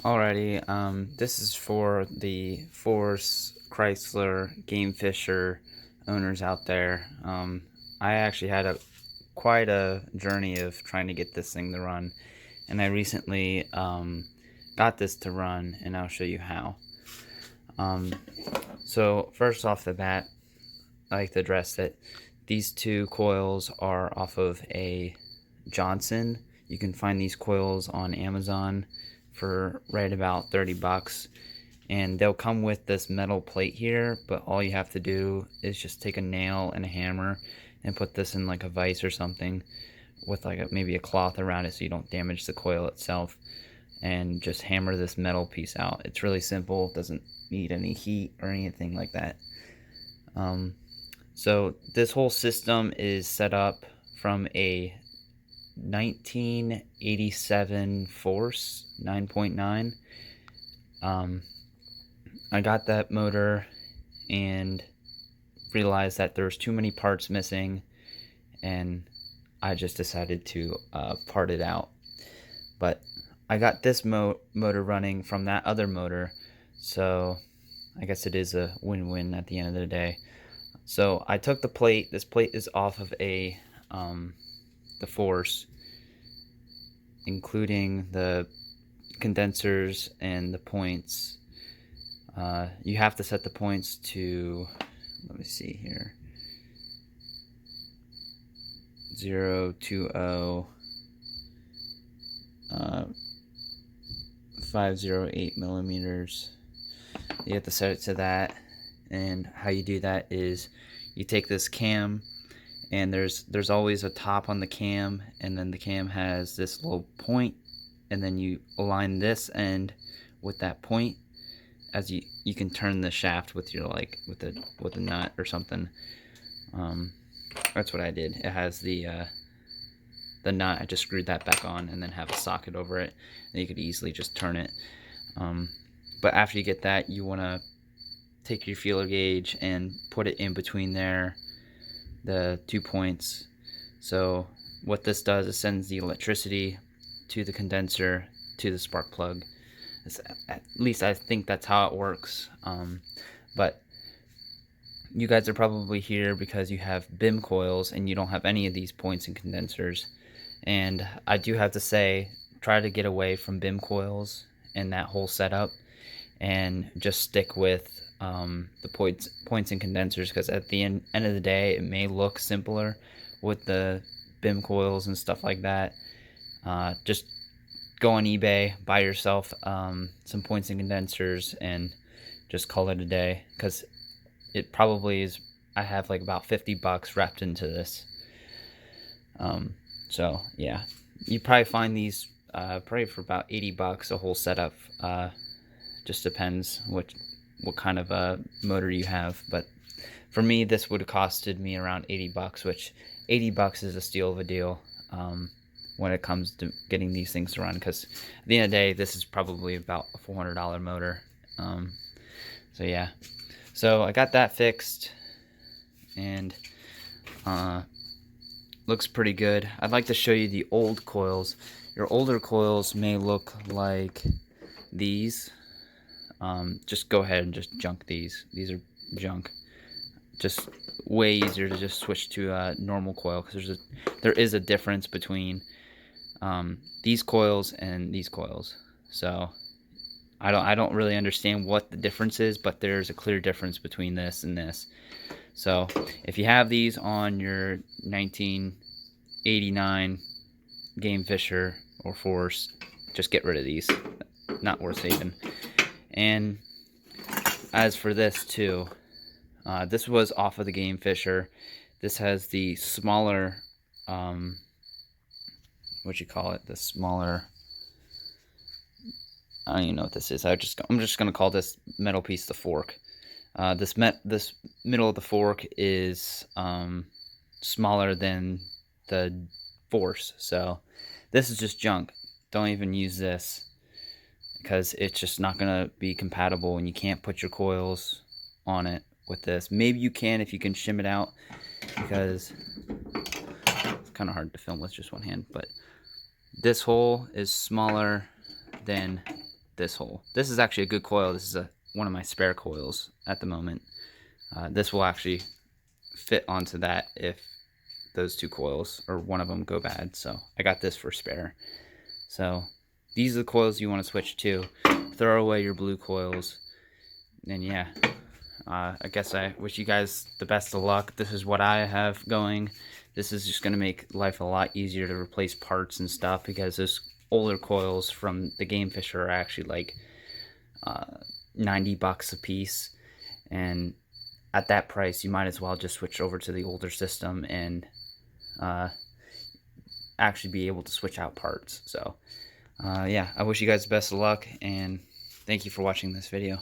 Alrighty, this is for the Force Chrysler Gamefisher owners out there. I actually had quite a journey of trying to get this thing to run, and I recently got this to run, and I'll show you how. Um, so first off the bat, I like to address that these two coils are off of a Johnson. You can find these coils on Amazon for right about 30 bucks, and they'll come with this metal plate here, but all you have to do is just take a nail and a hammer and put this in like a vise or something with like maybe a cloth around it so you don't damage the coil itself, and just hammer this metal piece out. It's really simple, doesn't need any heat or anything like that. So this whole system is set up from a 1987 Force 9.9. I got that motor and realized that there's too many parts missing, and I just decided to part it out. But I got this motor running from that other motor, so I guess it is a win-win at the end of the day. So I took the plate. This plate is off of the Force, including the condensers and the points. You have to set the points to, let me see here, 0, 2, 0, 508 millimeters. You have to set it to that, and how you do that is you take this cam, and there's always a top on the cam, and then the cam has this little point, and then you align this end with that point. As you can turn the shaft with your with a nut or something. That's what I did. It has the nut. I just screwed that back on and then have a socket over it, and you could easily just turn it. But after you get that, you want to take your feeler gauge and put it in between there, the 2 points. So what this does is sends the electricity to the condenser to the spark plug. At least I think that's how it works. But you guys are probably here because you have BIM coils and you don't have any of these points and condensers. And I do have to say, try to get away from BIM coils and that whole setup, and just stick with the points and condensers, because at the end of the day, it may look simpler with the BIM coils and stuff like that. Just go on eBay, buy yourself some points and condensers, and just call it a day, because it probably is. I have like about 50 bucks wrapped into this. So yeah, you probably find these probably for about 80 bucks a whole setup. Just depends what kind of a motor you have, but for me this would have costed me around 80 bucks, which 80 bucks is a steal of a deal when it comes to getting these things to run, because at the end of the day, this is probably about a $400 motor. So yeah, so I got that fixed, and looks pretty good. I'd like to show you the old coils. Your older coils may look like these. Just go ahead and just junk these. These are junk. Just way easier to just switch to a normal coil, because there is a difference between these coils and these coils. So I don't really understand what the difference is, but there's a clear difference between this and this. So if you have these on your 1989 Gamefisher or Force, just get rid of these. Not worth saving. And as for this too, this was off of the Gamefisher. This has the smaller, what you call it, the smaller, I don't even know what this is. I'm just gonna call this metal piece the fork. This middle of the fork is smaller than the Force, so this is just junk. Don't even use this, because it's just not gonna be compatible, and you can't put your coils on it with this. Maybe you can if you can shim it out, because it's kind of hard to film with just one hand. But this hole is smaller than this hole. This is actually a good coil. This is one of my spare coils at the moment. This will actually fit onto that if those two coils or one of them go bad. So I got this for spare. So these are the coils you want to switch to. Throw away your blue coils. And yeah, I guess I wish you guys the best of luck. This is what I have going. This is just going to make life a lot easier to replace parts and stuff, because those older coils from the Gamefisher are actually like $90 a piece. And at that price, you might as well just switch over to the older system and actually be able to switch out parts. So yeah, I wish you guys the best of luck, and thank you for watching this video.